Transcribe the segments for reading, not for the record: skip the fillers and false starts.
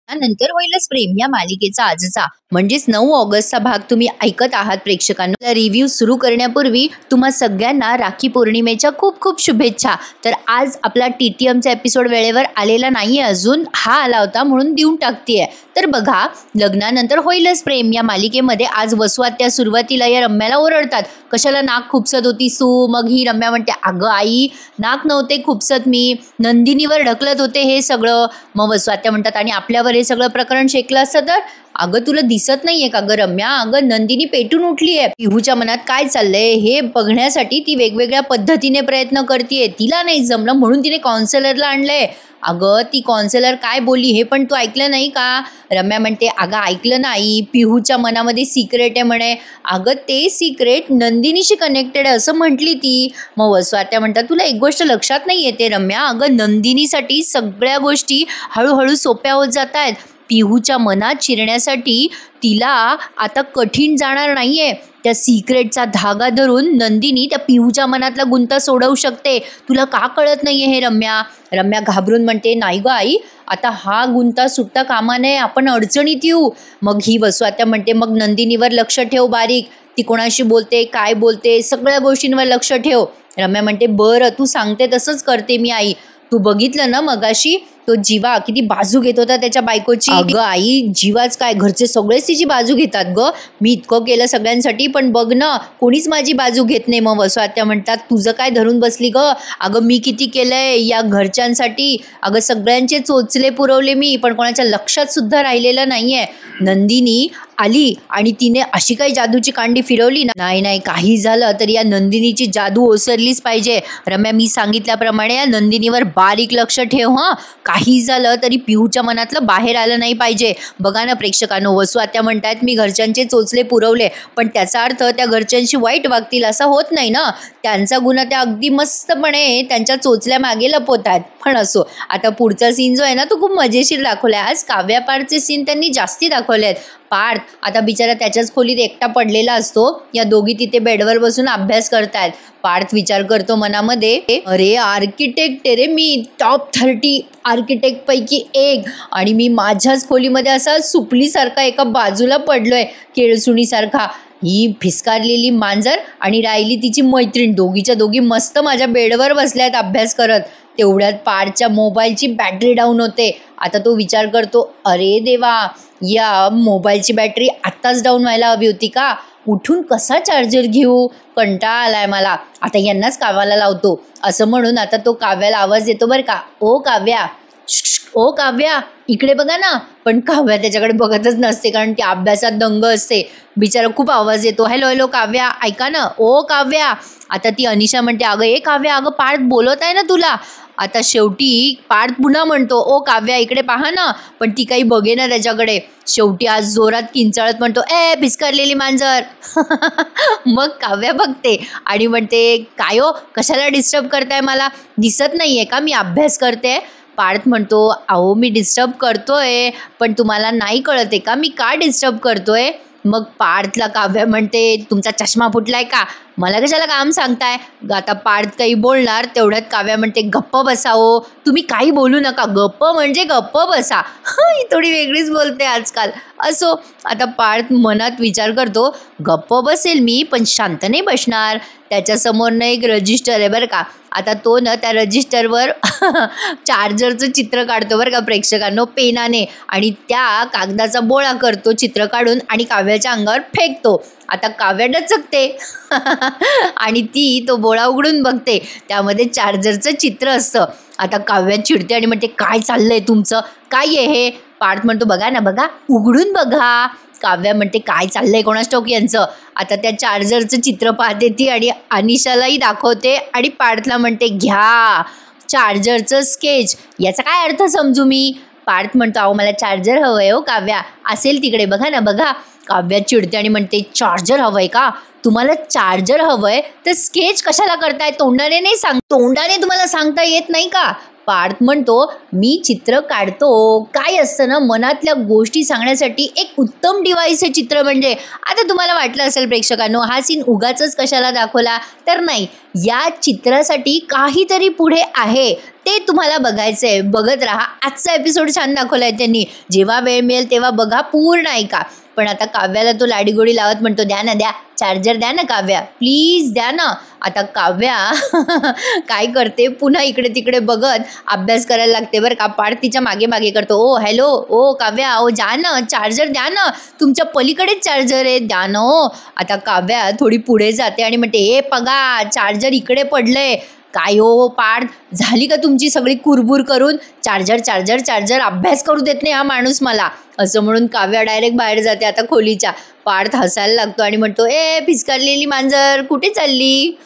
नंतर होईलच प्रेम या मालिकेचा आजचा म्हणजेच 9 ऑगस्टचा भाग तुम्ही ऐकत आहात प्रेक्षकांना। रिव्ह्यू सुरू करण्यापूर्वी तुम्हा सगळ्यांना राखी पौर्णिमेच्या खूप खूप शुभेच्छा। तर आज आपला TTMचा एपिसोड वेळेवर आलेला नाहीये अजून, हा आला होता म्हणून देऊन टाकतेय। तर बघा, लग्नानंतर होईलच प्रेम या मालिकेमध्ये आज वसुआत्या सुरुवातीला या रम्याला ओरडतात, कशाला नाक खुपसत होती सू। मग ही रम्या म्हणते, अगं आई नाक नव्हते खुपसत मी, नंदिनीवर ढकलत होते हे सगळं। मग वसुआत्या म्हणतात, आणि आपल्यावर हे सगळं प्रकरण शेकलं असतं तर? अगं तुला दिसत नाहीये का ग रम्या, अगं नंदिनी पेटून उठली आहे। पिहूच्या मनात काय चाललंय हे बघण्यासाठी ती वेगवेगळ्या पद्धतीने प्रयत्न करते। तिला नाही जमलं म्हणून तिने काउन्सिलरला आणलंय। अगं ती काउन्सिलर काय बोलली हे पण तू ऐकलं नाही का? रम्या म्हणते, अगं ऐकलं नाही, पिहूच्या मनामध्ये सिक्रेट आहे म्हणे। अगं ते सिक्रेट नंदिनीशी कनेक्टेड आहे असं म्हटली ती। मग वसुआत्या म्हणतात, तुला एक गोष्ट लक्षात नाही येते रम्या, अगं नंदिनीसाठी सगळ्या गोष्टी हळूहळू सोप्या होत जात आहेत। पिहूच्या मनात शिरण्यासाठी तिला आता कठीण जाणार नाहीये। त्या सिक्रेटचा धागा धरून नंदिनी त्या पिहूच्या मनातला गुंता सोडवू शकते। तुला का कळत नाहीये हे रम्या? रम्या घाबरून म्हणते, नाही ग आई, आता हा गुंता सुटता कामा नये, आपण अडचणीत येऊ। मग ही वसुआत्या म्हणते, मग नंदिनीवर लक्ष ठेव बारीक, ती कोणाशी बोलते काय बोलते सगळ्या गोष्टींवर लक्ष ठेव। रम्या म्हणते, बरं तू सांगते तसंच करते मी आई। तू बघितलं ना मगाशी तो जीवा किती बाजू घेत होता त्याच्या बायकोची? अगं आई जीवाच काय, घरचे सगळेच तिची बाजू घेतात ग। मी इतकं केलं सगळ्यांसाठी पण बघ ना कोणीच माझी बाजू घेत नाही। मग वसुआत्या म्हणतात, तुझं काय धरून बसली ग? अगं मी किती केलंय या घरच्यांसाठी, अगं सगळ्यांचे चोचले पुरवले मी, पण कोणाच्या लक्षात सुद्धा राहिलेलं नाहीये। नंदिनी आली आणि तिने अशी काही जादूची कांडी फिरवली ना, नाही काही झालं तरी या नंदिनीची जादू ओसरलीच पाहिजे। रम्या मी सांगितल्याप्रमाणे या नंदिनीवर बारीक लक्ष ठेव हं, काही झालं तरी पिहूच्या मनातलं बाहेर आलं नाही पाहिजे। बघा ना प्रेक्षकांनो, वसुआत्या म्हणतायत मी घरच्यांचे चोचले पुरवले, पण त्याचा अर्थ त्या घरच्यांशी वाईट वागतील असा होत नाही ना। त्यांचा गुन्हा त्या अगदी मस्तपणे त्यांच्या चोचल्या मागे लपवत आहेत। पण असो, आता पुढचा सीन जो आहे ना तो खूप मजेशीर दाखवलाय। आज काव्या पार्थचे सीन त्यांनी जास्ती दाखवले आहेत। पार्थ आता बिचारा त्याच्याच खोलीत एकटा पडलेला असतो, या दोघी तिथे बेडवर बसून अभ्यास करतायत। पार्थ विचार करतो मनामध्ये, अरे आर्किटेक्ट रे मी, टॉप 30 आर्किटेक्ट पैकी एक, आणि मी माझ्याच खोलीमध्ये असा सुपलीसारखा एका बाजूला पडलोय, केळसुणीसारखा। ही फिसकारलेली मांजर आणि राहिली तिची मैत्रीण, दोघीच्या दोघी मस्त माझ्या बेडवर बसल्यात अभ्यास करत। तेवढ्यात पार्थच्या मोबाईलची बॅटरी डाऊन होते। आता तो विचार करतो, अरे देवा, या मोबाईलची बॅटरी आत्ताच डाऊन व्हायला हवी होती का? उठून कसा चार्जर घेऊ? कंटाळा आलाय मला, आता यांनाच काव्याला लावतो असं म्हणून आता तो काव्याला आवाज देतो बरं का, ओ काव्या, ओ काव्या इकडे बघा ना। पण काव्या त्याच्याकडे बघतच नसते, कारण ती अभ्यासात दंग असते। बिचारा खूप आवाज येतो, हॅलो हॅलो काव्या ऐका ना, ओ काव्या। आता ती अनिशा म्हणते, अगं ए काव्या, अगं पार्थ बोलत आहे ना तुला। आता शेवटी पार्थ पुन्हा म्हणतो, ओ काव्या इकडे पहा ना, पण ती काही बघे ना त्याच्याकडे। शेवटी आज जोरात किंचाळत म्हणतो, ए भिसकारलेली मांजर। मग काव्या बघते आणि म्हणते, काय हो कशाला डिस्टर्ब करताय मला, दिसत नाहीये का मी अभ्यास करते? पार्थ म्हणतो, अहो मी डिस्टर्ब करतोय, पण तुम्हाला नाही कळते का मी का डिस्टर्ब करतोय? मग पार्थला काव्या म्हणते, तुमचा चष्मा फुटलाय का, मला कशाला काम सांगताय? आता पार्थ काही बोलणार तेवढ्यात काव्या म्हणते, गप्प बसा हो, तुम्ही काही बोलू नका, गप्प म्हणजे गप्प बसा। ही थोडी वेगळीच बोलते आजकाल। असो, आता पार्थ मनात विचार करतो, गप्प बसेल मी पण शांत नाही बसणार। त्याच्यासमोरनं एक रजिस्टर आहे बरं का, आता तो ना त्या रजिस्टरवर चार्जरचं चित्र काढतो बरं का प्रेक्षकांनो पेनाने, आणि त्या कागदाचा बोळा करतो चित्र काढून आणि काव्याच्या अंगावर फेकतो। आता काव्या डचकते आणि ती तो बोळा उघडून बघते, त्यामध्ये चार्जरचं चित्र असतं। आता काव्या चिडते आणि म्हणते, काय चाललंय तुमचं, काय आहे हे? पार्थ म्हणतो, बघा ना बघा, उघडून बघा। काव्या म्हणते, काय चाललंय कोणास ठाऊक यांचं। आता त्या चार्जरचं चित्र पाहते ती आणि अनिशालाही दाखवते आणि पार्थला म्हणते, घ्या चार्जरचं स्केच, याचा काय अर्थ समजू मी? पार्थ म्हणतो, अहो मला चार्जर हवंय हो काव्या, असेल तिकडे बघा ना बघा। काव्या चिडते आणि म्हणते, चार्जर हवंय का? तुम्हाला चार्जर हवंय तर स्केच कशाला करताय? तोंडाने नाही तोंडाने तुम्हाला सांगता येत नाही का? पार्थ म्हणतो, मी चित्र काढतो, काय असतं ना मनातल्या गोष्टी सांगण्यासाठी एक उत्तम डिव्हाइस आहे चित्र म्हणजे। आता तुम्हाला वाटलं असेल प्रेक्षकांनो हा सीन उगाचच कशाला दाखवला, तर नाही, या चित्रासाठी काहीतरी पुढे आहे, ते तुम्हाला बघायचंय, बघत राहा. आजचा एपिसोड छान दाखवलाय त्यांनी. जेव्हा वेळ मिळेल तेव्हा बघा, पूर्ण ऐका. पण आता काव्याला तो लाडीगोडी लावत म्हणतो, द्या ना, द्या चार्जर, द्या ना काव्या, प्लीज द्या ना. आता काव्या काय करते, पुन्हा इकडे तिकडे बघत अभ्यास करायला लागते बरं का. पाठ तिच्या मागे मागे करतो. ओ हॅलो, ओ काव्या, ओ जा ना, चार्जर द्या ना, तुमच्या पलीकडेच चार्जर आहे, द्या ना ओ. आता काव्या थोडी पुढे जाते आणि म्हणते, हे बघा चार्जर इकडे पडलंय. काय हो पाठ झाली का तुमची सगळी कुरबुर करून? चार्जर चार्जर चार्जर, अभ्यास करू देत नाही हा माणूस मला, असं म्हणून काव्या डायरेक्ट बाहेर जाते आता खोलीच्या. पार्थ हसायला लागतो आणि म्हणतो, ए पिचकारलेली मांजर कुठे चालली?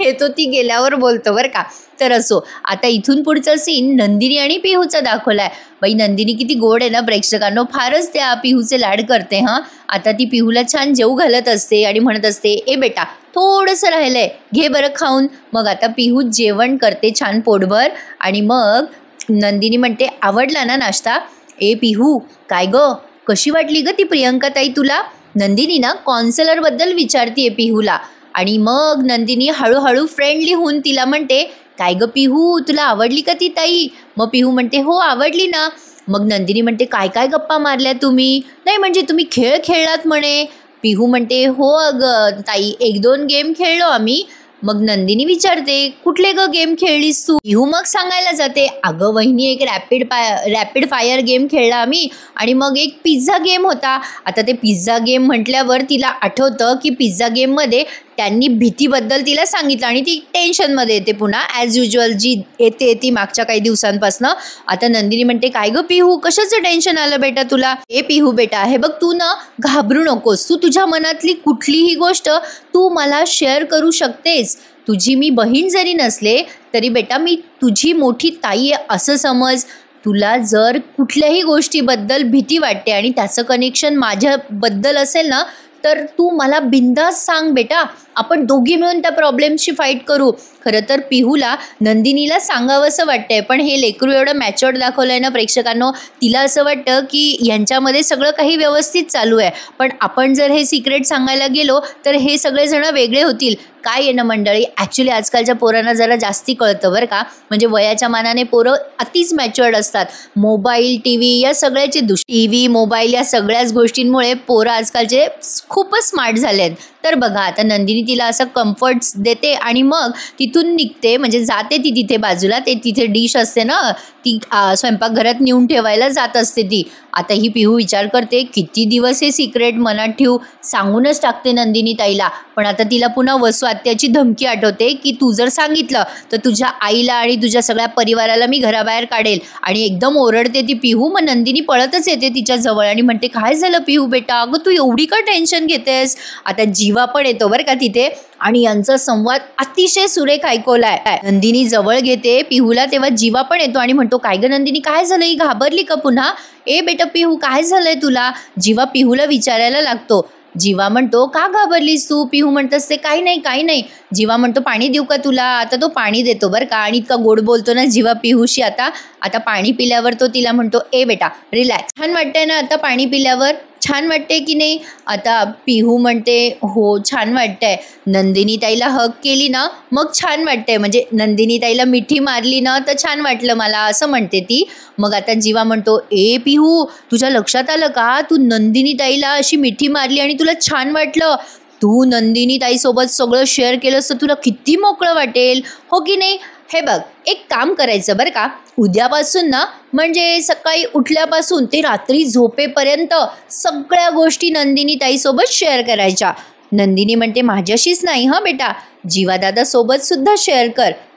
हे तो ती गेल्यावर बोलतो बरं का. तर असो, आता इथून पुढचा सीन नंदिनी आणि पिहूचा दाखवलाय. बाई नंदिनी किती गोड आहे ना प्रेक्षकांनो, फारच त्या पिहूचे लाड करते. आता ती पिहूला छान जेवू घालत असते आणि म्हणत असते, ए बेटा थोडंसं राहिलंय, घे बरं खाऊन. मग आता पिहू जेवण करते छान पोटभर आणि मग नंदिनी म्हणते, आवडला ना नाश्ता? ए पिहू काय ग, कशी वाटली ग ती प्रियंका ताई तुला? नंदिनी ना कॉन्सलरबद्दल विचारतीये पिहूला. आणि मग नंदिनी हळूहळू फ्रेंडली होऊन तिला म्हणते, काय ग पिहू, तुला आवडली का ती ताई? मग पिहू म्हणते, हो आवडली ना. मग नंदिनी म्हणते, काय काय गप्पा मारल्या तुम्ही? नाही म्हणजे तुम्ही खेळ खेळलात म्हणे. पिहू म्हणते, हो अगं ताई, 1-2 गेम खेळलो आम्ही. मग नंदिनी विचारते, कुठले ग गेम खेळलीस तू? पिहू मग सांगायला जाते, अगं वहिनी एक रॅपिड फायर गेम खेळला आम्ही आणि मग एक पिझ्झा गेम होता. आता ते पिझ्झा गेम म्हटल्यावर तिला आठवतं की पिझ्झा गेममध्ये त्यांनी भीतीबद्दल तिला सांगितलं आणि ती टेन्शनमध्ये येते पुन्हा ॲज युजल जी येते ती मागच्या काही दिवसांपासनं. आता नंदिनी म्हणते, काय गं पिहू, कशाचं टेन्शन आलं बेटा तुला? ए पिहू बेटा, हे बघ तू ना घाबरू नकोस, तू तुझ्या मनातली कुठलीही गोष्ट तू मला शेअर करू शकतेस. तुझी मी बहीण जरी नसले तरी बेटा मी तुझी मोठी ताई आहे असं समज. तुला जर कुठल्याही गोष्टीबद्दल भीती वाटते आणि त्याचं कनेक्शन माझ्याबद्दल असेल ना, तर तू मला बिंदास सांग बेटा, आपण दोघी मिळून त्या प्रॉब्लेम्सची फाईट करू. खरं तर पिहूला नंदिनीला सांगावंसं वाटतंय, पण हे लेकरू एवढं मॅच्युअर्ड दाखवलं आहे ना प्रेक्षकांनो, तिला असं वाटतं की यांच्यामध्ये सगळं काही व्यवस्थित चालू आहे. पण आपण जर हे सिक्रेट सांगायला गेलो तर हे सगळेजणं वेगळे होतील. काय आहे ना मंडळी, ॲक्च्युली आजकालच्या पोरांना जरा जास्ती कळतं बरं का. म्हणजे वयाच्या मानाने पोरं अतिच मॅच्युअर्ड असतात. मोबाईल, टी व्ही या सगळ्याचे टी व्ही, मोबाईल या सगळ्याच गोष्टींमुळे पोरं आजकालचे खूपच स्मार्ट झाले आहेत. तर बघा आता नंदिनी तिला असं कम्फर्ट्स देते आणि मग तिथून निघते, म्हणजे जाते ती तिथे बाजूला. ते तिथे डिश असते ना, ती स्वयंपाकघरात नेऊन ठेवायला जात असते ती. आता ही पिहू विचार करते, किती दिवस हे सिक्रेट मनात ठेवू, सांगूनच टाकते नंदिनी ताईला. पण आता तिला पुन्हा वसुआत्याची धमकी आठवते की तू जर सांगितलं तर तुझ्या आईला आणि तुझ्या सगळ्या परिवाराला मी घराबाहेर काढेल. आणि एकदम ओरडते ती पिहू. मग नंदिनी पळतच येते तिच्या जवळ आणि म्हणते, काय झालं पिहू बेटा, अगं तू एवढी का टेन्शन घेतेस? आता जीवा पण येतो बरं का तिथे आणि यांचा संवाद अतिशय सुरेख ऐकवलाय. नंदिनी जवळ घेते पिहूला, तेव्हा जीवा पण येतो आणि म्हणतो, काय ग नंदिनी, काय झालं, ही घाबरली का पुन्हा? ए बेटा पिहू, काय झालंय तुला? जीवा पिहूला विचारायला लागतो. जीवा म्हणतो, का घाबरलीस तू? पिहू म्हणत असते, काही नाही काही नाही. जीवा म्हणतो, पाणी देऊ का तुला? आता तो पाणी देतो बरं का. आणि इतका गोड बोलतो ना जीवा पिहूशी. आता पाणी पिल्यावर तो तिला म्हणतो, ए बेटा रिलॅक्स, छान वाटतंय ना आता पाणी पिल्यावर? छान वाटते की नाही? आता पिहू म्हणते, हो छान वाटतंय. नंदिनी ताईला हग केली ना मग छान वाटतंय, म्हणजे नंदिनी ताईला मिठी मारली ना तर छान वाटलं मला, असं म्हणते ती. मग आता जीवा म्हणतो, ए पिहू, तुझ्या लक्षात आलं का, तू नंदिनी ताईला अशी मिठी मारली आणि तुला छान वाटलं. तू नंदिनी ताईसोबत सगळं शेअर केलंस तर तुला किती मोकळं वाटेल, हो की नाही? हे बघ, एक काम करायचं बरं का, उद्यापासून ना, म्हणजे सकाळी उठल्यापासून ते रात्री झोपेपर्यंत सगळ्या गोष्टी नंदिनी ताईसोबत शेअर करायच्या. नंदिनी म्हणते, माझ्याशीच नाही हां बेटा, जीवादादा सोबत सुद्धा शेअर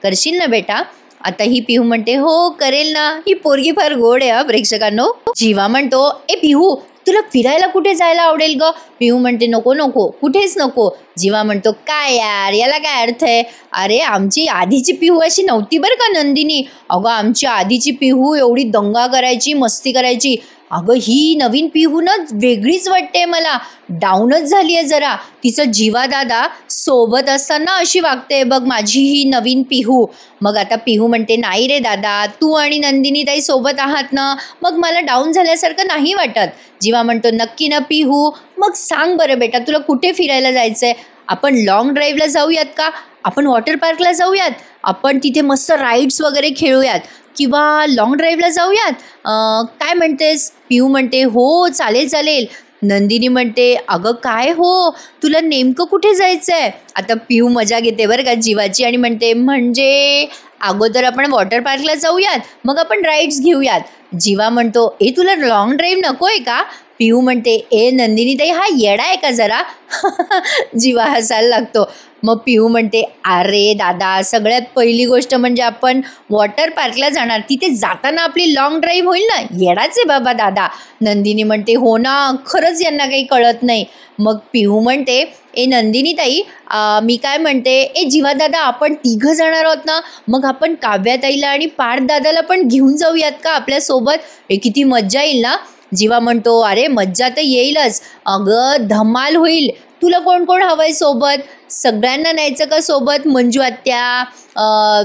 करशील ना बेटा? आता ही पिहू म्हणते, हो करेल ना. ही पोरगी फार गोड आहे प्रेक्षकांनो. जीवा म्हणतो, ए पिहू, तुला फिरायला कुठे जायला आवडेल ग? पिहू म्हणते, नको नको, कुठेच नको. जीवा म्हणतो, काय यार, याला काय अर्थ आहे? अरे आमची आधीची पिहू अशी नव्हती बरं का नंदिनी. अगं आमची आधीची पिहू एवढी दंगा करायची, मस्ती करायची. अगं ही नवीन पिहू ना वेगळीच वाटते मला, डाऊनच झाली आहे जरा. तिचं जीवा दादा सोबत असताना अशी वागते बघ माझी ही नवीन पिहू. मग आता पिहू म्हणते, नाही रे दादा, तू आणि नंदिनी ताई सोबत आहात ना, मग मला डाऊन झाल्यासारखं नाही वाटत. जीवा म्हणतो, नक्की ना पिहू? मग सांग बरं बेटा, तुला कुठे फिरायला जायचं आहे? आपण लॉंग ड्राईव्हला जाऊयात का, आपण वॉटर पार्कला जाऊयात, आपण तिथे मस्त राईड्स वगैरे खेळूयात किंवा लॉंग ड्राईव्हला जाऊयात. काय म्हणतेस. पिऊ म्हणते हो चालेल चालेल. नंदिनी म्हणते अगं काय हो, तुला नेमकं कुठे जायचं आहे. आता पिऊ मजा घेते बरं का जीवाची आणि म्हणते म्हणजे अगोदर आपण वॉटर पार्कला जाऊयात, मग आपण राईड्स घेऊयात. जीवा म्हणतो तुला लॉंग ड्राईव्ह नको आहे का. पिऊ म्हणते नंदिनी ताई हा येडा आहे का जरा. जीवा हसायला लागतो. मग पिऊ म्हणते अरे दादा, सगळ्यात पहिली गोष्ट म्हणजे आपण वॉटर पार्कला जाणार, तिथे जाताना आपली लॉंग ड्राईव्ह होईल ना. येडाच आहे बाबा दादा. नंदिनी म्हणते हो ना, खरंच यांना काही कळत नाही. मग पिऊ म्हणते नंदिनी ताई मी काय म्हणते जीवा दादा, आपण तिघं जाणार आहोत ना, मग आपण काव्याताईला आणि पार्थ दादाला पण घेऊन जाऊयात का आपल्यासोबत. किती मज्जा येईल ना. जीवा म्हणतो अरे मज्जा तर येईलच, अगं धमाल होईल. तुला कोण कोण हवंय सोबत. सगळ्यांना न्यायचं का सोबत. मंजू आत्या,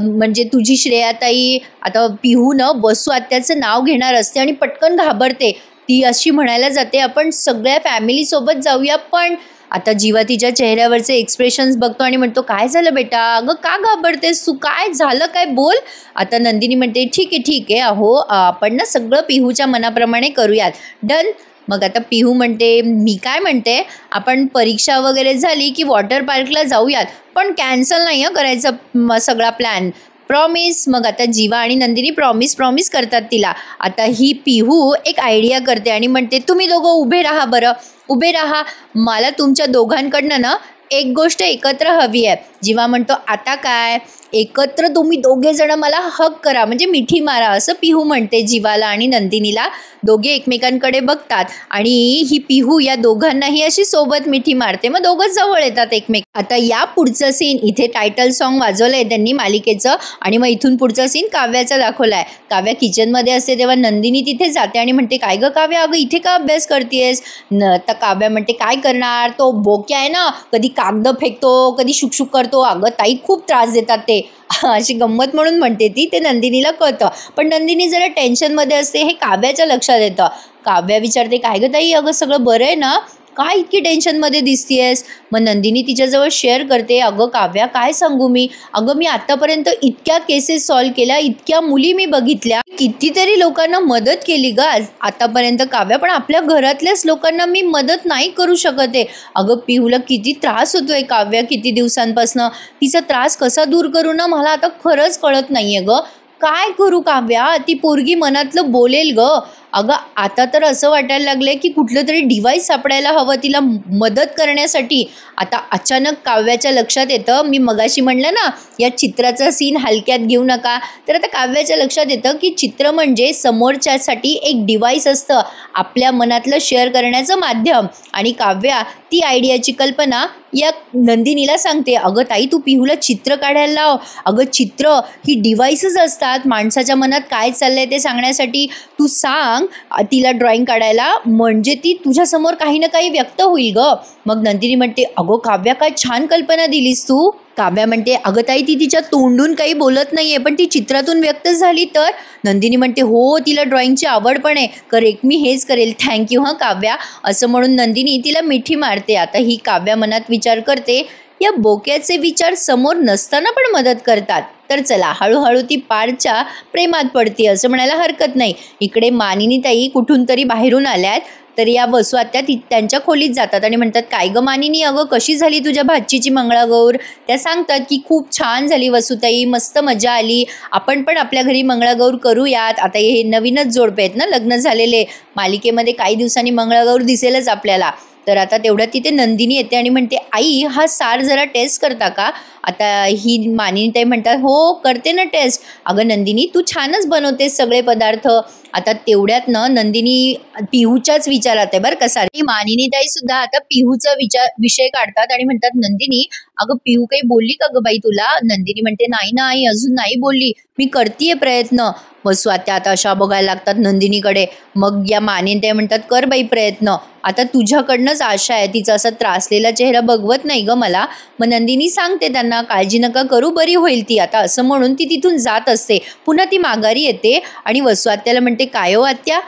म्हणजे तुझी श्रेयाताई. आता पिहू न वसू आत्याचं नाव घेणार असते आणि पटकन घाबरते. ती अशी म्हणायला जाते आपण सगळ्या फॅमिलीसोबत जाऊया. पण आता जीवा तिच्या चेहऱ्यावरचे एक्सप्रेशन्स बघतो आणि म्हणतो काय झालं बेटा, अगं का घाबरतेस तू, काय झालं काय बोल. आता नंदिनी म्हणते ठीक आहे अहो, आपण ना सगळं पिहूच्या मनाप्रमाणे करूयात, डन. मग आता पिहू म्हणते मी काय म्हणते, आपण परीक्षा वगैरे झाली की वॉटर पार्कला जाऊयात, पण कॅन्सल नाही करायचं सगळा प्लॅन, प्रॉमिस. मग आता जीवा आणि नंदिनी प्रॉमिस करतात तिला. आता ही पिहू एक आयडिया करते आणि म्हणते तुम्ही दोघं उभे राहा बरं, उभे राहा. मला तुमच्या दोघांकडनं ना एक गोष्ट एकत्र हवी आहे. जीवा म्हणतो आता काय. एकत्र तुम्ही दोघे जण मला हग करा, म्हणजे मिठी मारा, असं पिहू म्हणते जीवाला आणि नंदिनीला. दोघे एकमेकांकडे बघतात आणि ही पिहू या दोघांनाही अशी सोबत मिठी मारते. मग दोघंच जवळ येतात एकमेक. आता या पुढचं सीन, इथे टायटल सॉन्ग वाजवलंय त्यांनी मालिकेचं आणि मग इथून पुढचा सीन काव्याचा दाखवलाय. काव्या किचनमध्ये असते तेव्हा नंदिनी तिथे जाते आणि म्हणते काय गं काव्या, अगं इथे का अभ्यास करतेस. तर काव्या म्हणते काय करणार, तो बोक्या आहे ना, कधी कागद फेकतो, कधी शुकशुक करतो, अगं ताई खूप त्रास देतात ते, अशी गंमत म्हणून म्हणते ती. ते नंदिनीला कळतं, पण नंदिनी जरा टेन्शनमध्ये असते हे काव्याच्या लक्षात येतं. काव्या विचारते काय गं ताई, अगं सगळं बरं आहे ना, काय इतकी टेन्शनमध्ये दिसतीयस. मग नंदिनी तिच्याजवळ शेअर करते अगं काव्या काय सांगू मी, अगं मी आत्तापर्यंत इतक्या केसेस सॉल्व्ह केल्या, इतक्या मुली मी बघितल्या, कितीतरी लोकांना मदत केली ग आतापर्यंत काव्या, पण आपल्या घरातल्याच लोकांना मी मदत नाही करू शकत आहे. अगं पिहूला किती त्रास होतोय काव्या किती दिवसांपासनं, तिचा त्रास कसा दूर करू ना मला आता खरंच कळत नाहीये ग, काय करू काव्या, ती पोरगी मनातलं बोलेल ग. अगं आता तर असं वाटायला लागलंय की कुठलं तरी डिव्हाइस सापडायला हवं तिला मदत करण्यासाठी. आता अचानक काव्याच्या लक्षात येतं, मी मगाशी म्हणलं ना या चित्राचा सीन हलक्यात घेऊ नका, तर आता काव्याच्या लक्षात येतं की चित्र म्हणजे समोरच्यासाठी एक डिव्हाइस असतं, आपल्या मनातलं शेअर करण्याचं माध्यम. आणि काव्या ती आयडियाची कल्पना या नंदिनीला सांगते, अगं ताई तू पिहूला चित्र काढायला लाव. अगं चित्र ही डिव्हाइसच असतात माणसाच्या मनात काय चाललंय ते सांगण्यासाठी. तू सांग तिला ड्रॉइंग काढायला, म्हणजे ती तुझ्यासमोर काही ना काही व्यक्त होईल ग. मग नंदिनी म्हणते अगो काव्या काय छान कल्पना दिलीस तू. काव्या म्हणते अगं ताई ती तिच्या तोंडून काही बोलत नाहीये, पण ती चित्रातून व्यक्त झाली तर. नंदिनी म्हणते हो तिला ड्रॉइंगची आवड पण आहे, करेक्ट मी हेच करेल, थँक्यू हां काव्या, असं म्हणून नंदिनी तिला मिठी मारते. आता ही काव्या मनात विचार करते या बोक्याचे विचार समोर नसताना पण मदत करतात, तर चला हळूहळू ती पार्थच्या प्रेमात पडते असं म्हणायला हरकत नाही. इकडे मानिनी ताई कुठून तरी बाहेरून आल्यात, तर या वसू आत्या त्यांच्या खोलीत जातात आणि म्हणतात काय गं मानिनी, अगं कशी झाली तुझ्या भाचीची मंगळागौर. त्या सांगतात की खूप छान झाली वसुताई, मस्त मजा आली, आपण पण आपल्या घरी मंगळागौर करूयात. आता हे नवीनच जोडपे आहेत ना लग्न झालेले, मालिकेमध्ये काही दिवसांनी मंगळागौर दिसेलच आपल्याला. तर आता तेवढ्यात तिथे नंदिनी येते आणि म्हणते आई हा सार जरा टेस्ट करता का. आता ही मानिनी ताई म्हणतात हो करते ना टेस्ट. अगं नंदिनी तू छानच बनवतेस सगळे पदार्थ. आता तेवढ्यात नंदिनी पिहूच्याच विचारात आहे बरं का सारी. मानिनी ताई सुद्धा आता पिहूचा विषय काढतात आणि म्हणतात नंदिनी अगं पिहू काही बोलली का ग बाई तुला. नंदिनी म्हणते नाही ना आई अजून नाही बोलली, मी करतीये प्रयत्न. वसू आत्या आता अशा बघायला लागतात नंदिनीकडे. मग या मानिनी ताई म्हणतात कर बाई प्रयत्न, आता तुझ्याकडनंच आशा आहे, तिचा असा त्रासलेला चेहरा बघवत नाही ग मला. मग नंदिनी सांगते त्यांना काळजी नका करू, बरी होईल ती. आता असं म्हणून ती तिथून जात असते. पुन्हा ती माघारी येते आणि वसू आत्याला म्हणते काय हो आत्या,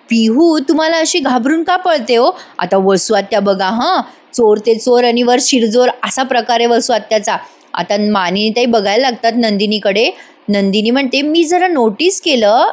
पिहू तुम्हाला अशी घाबरून का पळते हो. आता वसू आत्या बघा हां चोर ते चोर आणि वर शिरजोर असा प्रकार आहे वसू आत्याचा. आता मानिनीताई बघायला लागतात नंदिनीकडे. नंदिनी म्हणते, मी जरा नोटीस केलं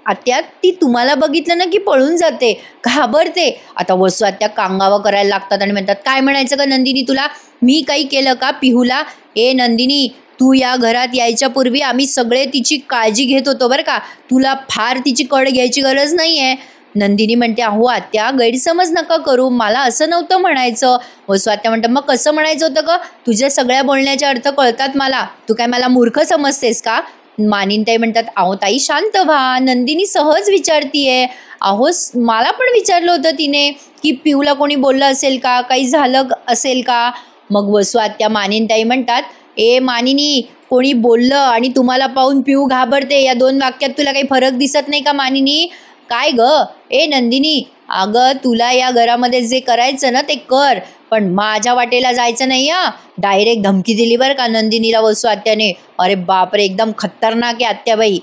आत्या, ती तुम्हाला बघितलं ना की पळून जाते, घाबरते. आता वसू आत्या कांगावा करायला लागतात आणि म्हणतात, काय म्हणायचं का नंदिनी तुला? मी काही केलं का पिहूला? ए नंदिनी, तू या घरात यायच्या पूर्वी आम्ही सगळे तिची काळजी घेत होतो बरं का, तुला फार तिची कड घ्यायची गरज नाही आहे. नंदिनी म्हणते, अहो आत्या गैरसमज नका करू, मला असं नव्हतं म्हणायचं. वसू आत्या म्हणतात, मग कसं म्हणायचं होतं का? तुझ्या सगळ्या बोलण्याचे अर्थ कळतात मला, तू काय मला मूर्ख समजतेस का? मानिनीताई म्हणतात, अहो ताई शांत व्हा, नंदिनी सहज विचारतीये. अहो मला पण विचारलं होतं तिने की पिऊला कोणी बोललं असेल का, काही झालं असेल का? मग वसू आत्या मानिनीताई म्हणतात, ए मानिनी, कोणी बोललं आणि तुम्हाला पाहून पिऊ घाबरते, या 2 वाक्यात तुला काही फरक दिसत नाही का मानिनी? काय ग? ए नंदिनी, अगं तुला या घरामध्ये जे करायचं ना ते कर, पण माझ्या वाटेला जायचं नाही हा. डायरेक्ट धमकी दिली बरं का नंदिनीला वसू आत्याने. अरे बापरे, एकदम खतरनाक आहे आत्याबाई.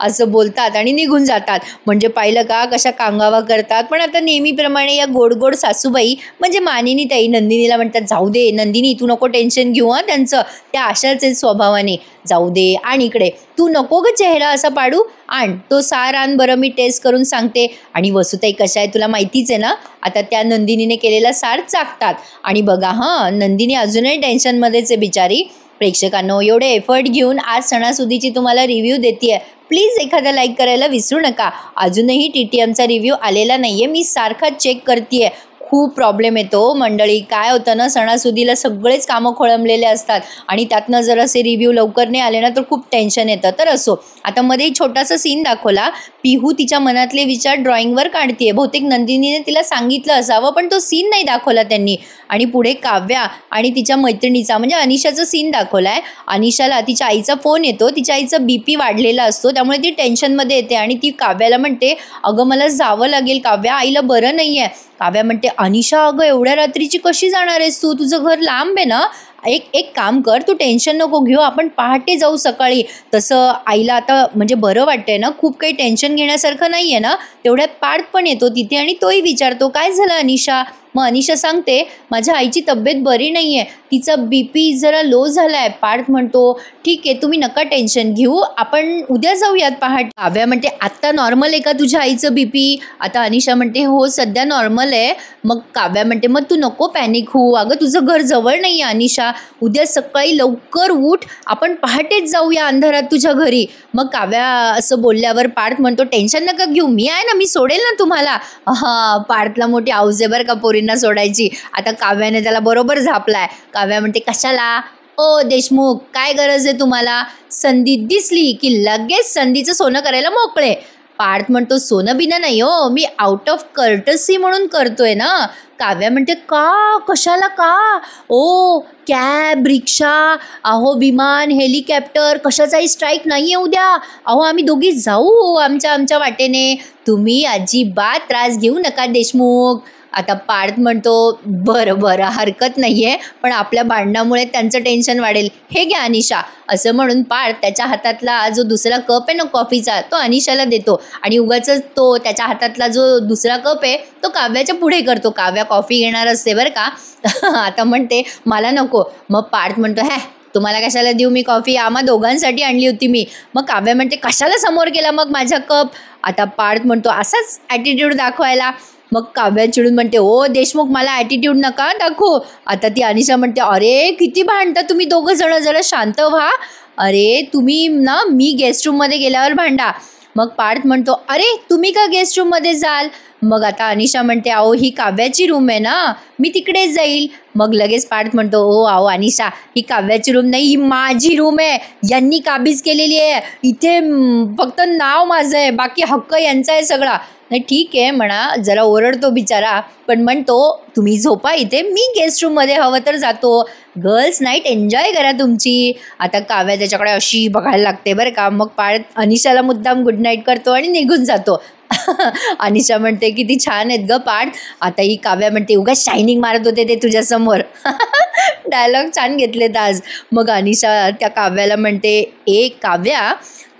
असं बोलतात आणि निघून जातात. म्हणजे पाहिलं का कशा कांगावा करतात. पण आता नेहमीप्रमाणे या गोड गोड सासूबाई म्हणजे मानिनीताई नंदिनीला म्हणतात, जाऊ दे नंदिनी, तू नको टेन्शन घेऊ हां, त्यांचं त्या अशाच आहेत स्वभावाने, जाऊ दे. आणि इकडे तू नको ग चेहरा असा पाडू, आण तो सार आण बरं, मी टेस्ट करून सांगते. आणि वसूताई कशा आहे तुला माहितीच आहे ना. आता त्या नंदिनीने केलेला सार चाकतात आणि बघा हां, नंदिनी अजूनही टेन्शनमध्येच आहे बिचारी. प्रेक्षकांनो, एवढे एफर्ट घेऊन आज सणासुदीची तुम्हाला रिव्ह्यू देते आहे, प्लीज एखादा लाईक करायला विसरू नका. अजूनही TTMचा रिव्ह्यू आलेला नाही आहे, मी सारखा चेक करते आहे. खूप प्रॉब्लेम येतो मंडळी. काय होतं ना, सणासुदीला सगळेच कामं खोळंबलेले असतात आणि त्यातनं जर असे रिव्ह्यू लवकर नाही आले ना तर खूप टेन्शन येतं. तर असो, आता मध्ये छोटासा सीन दाखवला. पिहू तिच्या मनातले विचार ड्रॉइंगवर काढते. बहुतेक नंदिनीने तिला सांगितलं असावं, पण तो सीन नाही दाखवला त्यांनी. आणि पुढे काव्या आणि तिच्या मैत्रिणीचा म्हणजे अनिशाचा सीन दाखवला आहे. अनिशाला तिच्या आईचा फोन येतो, तिच्या आईचा BP वाढलेला असतो, त्यामुळे ती टेन्शनमध्ये येते आणि ती काव्याला म्हणते, अगं मला जावं लागेल काव्या, आईला बरं नाही आहे. काव्या म्हणते, अनिशा अगं एवढ्या रात्रीची कशी जाणार आहेस तू, तुझं घर लांब आहे ना. एक काम कर, तू टेन्शन नको घेऊ, आपण पहाटे जाऊ सकाळी. तसं आईला आता म्हणजे बरं वाटतंय ना, खूप काही टेन्शन घेण्यासारखं नाही आहे ना. तेवढ्यात पार्थ पण येतो तिथे आणि तोही विचारतो, काय झालं अनिशा? मग अनिशा सांगते, माझ्या आईची तब्येत बरी नाही आहे, तिचा BP जरा लो झाला आहे. पार्थ म्हणतो, ठीक आहे तुम्ही नका टेन्शन घेऊ, आपण उद्या जाऊयात पहाटे. काव्या म्हणते, आत्ता नॉर्मल आहे का तुझ्या आईचं BP? आता अनिशा म्हणते, हो सध्या नॉर्मल आहे. मग काव्या म्हणते, मग तू नको पॅनिक होऊ, अगं तुझं घर जवळ नाही आहे अनिशा, उद्या सकाळी लवकर उठ, आपण पहाटेच जाऊया अंधारात तुझ्या घरी. मग काव्या असं बोलल्यावर पार्थ म्हणतो, टेन्शन नका घेऊ, मी आहे ना, मी सोडेल ना तुम्हाला. हां, पार्थला मोठी आऊज आहे बरं का पोरींना सोडायची. आता काव्याने त्याला बरोबर झापलाय. काव्या म्हणते, कशाला? ओ देशमुख, काय गरज आहे तुम्हाला? संधी दिसली की लगेच संधीचं सोनं करायला मोकळे. पार्थ म्हणतो, सोनं बिनं नाही हो, मी आउट ऑफ कर्टसी म्हणून करतोय ना. काव्या म्हणते, का? कशाला का? ओ कॅब, रिक्षा, अहो विमान, हेलिकॉप्टर, कशाचाही स्ट्राईक नाही आहे उद्या. अहो आम्ही दोघी जाऊ आमच्या वाटेने, तुम्ही अजिबात त्रास घेऊ नका देशमुख. आता पार्थ म्हणतो, बरं हरकत नाही आहे, पण आपल्या भांडणामुळे त्यांचं टेन्शन वाढेल, हे घ्या अनिशा. असं म्हणून पार्थ त्याच्या हातातला जो दुसरा कप आहे ना कॉफीचा, तो अनिशाला देतो आणि उगाच तो त्याच्या हातातला जो दुसरा कप आहे तो काव्याच्या पुढे करतो. काव्या कॉफी घेणार असते बरं का. आता म्हणते, मला नको. मग पार्थ म्हणतो, तुम्हाला कशाला देऊ मी कॉफी, आम्हा दोघांसाठी आणली होती मी. मग काव्या म्हणते, कशाला समोर केला मग माझा कप? आता पार्थ म्हणतो, असाच ॲटिट्यूड दाखवायला. मग काव्या चिडून म्हणते, ओ देशमुख, मला ॲटिट्यूड नका दाखवू. आता ती अनिशा म्हणते, अरे किती भांडता तुम्ही दोघं जण, जरा शांत व्हा. अरे तुम्ही ना, मी गेस्ट रूममध्ये गेल्यावर भांडा. मग पार्थ म्हणतो, अरे तुम्ही का गेस्ट रूममध्ये जाल? मग आता अनिशा म्हणते, अहो ही काव्याची रूम आहे ना, मी तिकडेच जाईल. मग लगेच पार्थ म्हणतो, ओ अहो अनिशा, ही काव्याची रूम नाही, ही माझी रूम आहे, यांनी काबीज केलेली आहे, इथे फक्त नाव माझं आहे, बाकी हक्क यांचा आहे सगळा. नाही ठीक आहे म्हणा, जरा ओरडतो बिचारा, पण म्हणतो तुम्ही झोपा इथे, मी गेस्ट रूममध्ये हवं तर जातो, गर्ल्स नाईट एन्जॉय करा तुमची. आता काव्या त्याच्याकडे अशी बघायला लागते बरं का. मग पार्थ अनिशाला मुद्दाम गुड नाईट करतो आणि निघून जातो. अनिशा म्हणते, किती छान आहेत ग पार्थ. आता ही काव्या म्हणते, उगाच शायनिंग मारत होते ते तुझ्यासमोर. डायलॉग छान घेतलेत आज. मग अनिशा त्या काव्याला म्हणते, ए काव्या,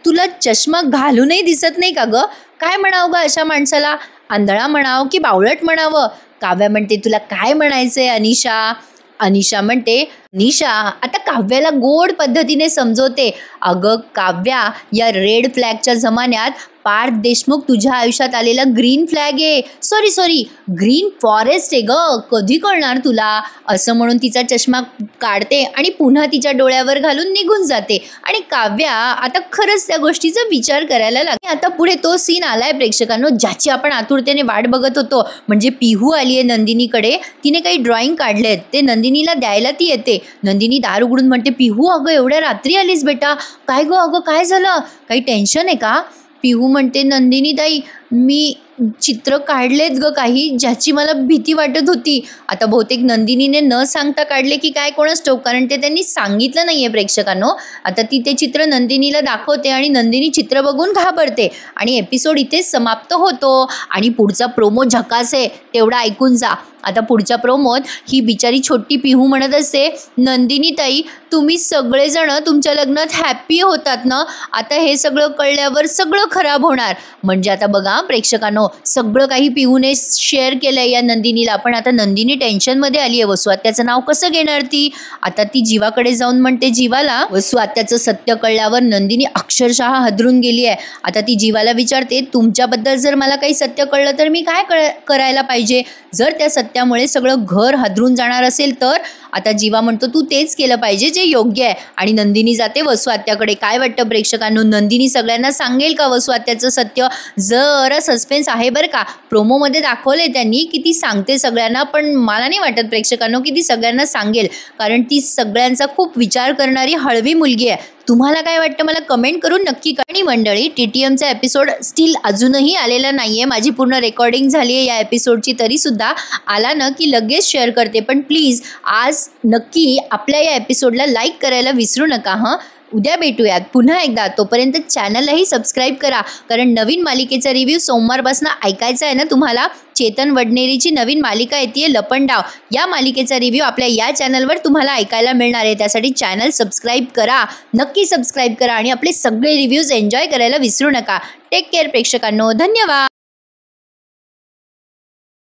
तुला चष्मा घालूनही दिसत नाही का ग? काय म्हणावं ग अशा माणसाला? आंधळा म्हणावं की बावळट म्हणावं? काव्या म्हणते तुला काय म्हणायचंय अनिशा. अनिशा म्हणते निशा आता काव्याला गोड पद्धतीने समजवते. अगं काव्या, या रेड फ्लॅगच्या जमान्यात पार्थ देशमुख तुझ्या आयुष्यात आलेला ग्रीन फ्लॅग आहे. सॉरी ग्रीन फॉरेस्ट आहे ग, कधी कळणार तुला. असं म्हणून तिचा चष्मा काढते आणि पुन्हा तिच्या डोळ्यावर घालून निघून जाते. आणि काव्या आता खरंच त्या गोष्टीचा विचार करायला लागते. आता पुढे तो सीन आलाय प्रेक्षकांनो, ज्याची आपण आतुरतेने वाट बघत होतो. म्हणजे पिहू आली आहे नंदिनीकडे, तिने काही ड्रॉइंग काढलेत, ते नंदिनीला द्यायला ती येते. नंदिनी दार उघडून म्हणते पिहू अगं एवढ्या रात्री आलीस बेटा, काय गं अगं काय झालं, काही टेन्शन आहे का. पिहू म्हणते नंदिनी ताई मी चित्र काढलेत ग काही, ज्याची मला भीती वाटत होती. आता बहुतेक नंदिनीने न सांगता काढले की काय कोणास ठाऊक, कारण ते त्यांनी सांगितलं नाहीये प्रेक्षकांनो. आता ती ते चित्र नंदिनीला दाखवते आणि नंदिनी चित्र बघून घाबरते आणि एपिसोड इथेच समाप्त होतो. आणि पुढचा प्रोमो झकास आहे, तेवढा ऐकून जा. आता पुढच्या प्रोमोत ही बिचारी छोटी पिहू म्हणत असते नंदिनी ताई तुम्ही सगळेजण तुमच्या लग्नात हॅप्पी होतात ना, आता हे सगळं कळल्यावर सगळं खराब होणार. म्हणजे आता बघा प्रेक्षकांनो, सगळं काही पिहूने शेअर केलंय या नंदिनीला. पण आता नंदिनी टेन्शनमध्ये आली आहे. वसुआत्याचं नाव कसं घेणार ती. आता ती जीवाकडे जाऊन म्हणते जीवाला, वसुआत्याचं सत्य कळल्यावर नंदिनी अक्षरशः हादरून गेली आहे. आता ती जीवाला विचारते तुमच्याबद्दल जर मला काही सत्य कळलं तर मी काय करायला पाहिजे. जर त्या सत्यामुळे सगळं घर हादरून जाणार असेल तर. आता जीवा म्हणतो तू तेच केलं पाहिजे जे योग्य आहे. आणि नंदिनी जाते वसुआत्याकडे. काय वाटतं प्रेक्षकांनो, नंदिनी सगळ्यांना सांगेल का वसुआत्याचं सत्य. जरा सस्पेन्स आहे बरं का. प्रोमोमध्ये दाखवले त्यांनी की ती सांगते सगळ्यांना, पण मला नाही वाटत प्रेक्षकांनो की ती सगळ्यांना सांगेल, कारण ती सगळ्यांचा खूप विचार करणारी हळवी मुलगी आहे. तुम्हाला काय वाटतं मला कमेंट करून नक्की कळवा. आणि मंडळी TTMचा एपिसोड स्टील अजूनही आलेला नाहीये. माझी पूर्ण रेकॉर्डिंग झाली आहे या एपिसोडची, तरीसुद्धा आला ना की लगेच शेअर करते. पण प्लीज आज नक्की आपल्या या एपिसोडला लाईक करायला विसरू नका हं. उद्या भेटूयात पुन्हा एकदा. तोपर्यंत चॅनललाही सबस्क्राईब करा, कारण नवीन मालिकेचा रिव्ह्यू सोमवारपासून ऐकायचा आहे ना तुम्हाला. चेतन वडनेरीची नवीन मालिका येते लपंडाव. या मालिकेचा रिव्ह्यू आपल्या या चॅनलवर तुम्हाला ऐकायला मिळणार आहे. त्यासाठी चॅनल सबस्क्राईब करा, नक्की सबस्क्राईब करा आणि आपले सगळे रिव्ह्यूज एन्जॉय करायला विसरू नका. टेक केअर प्रेक्षकांनो, धन्यवाद.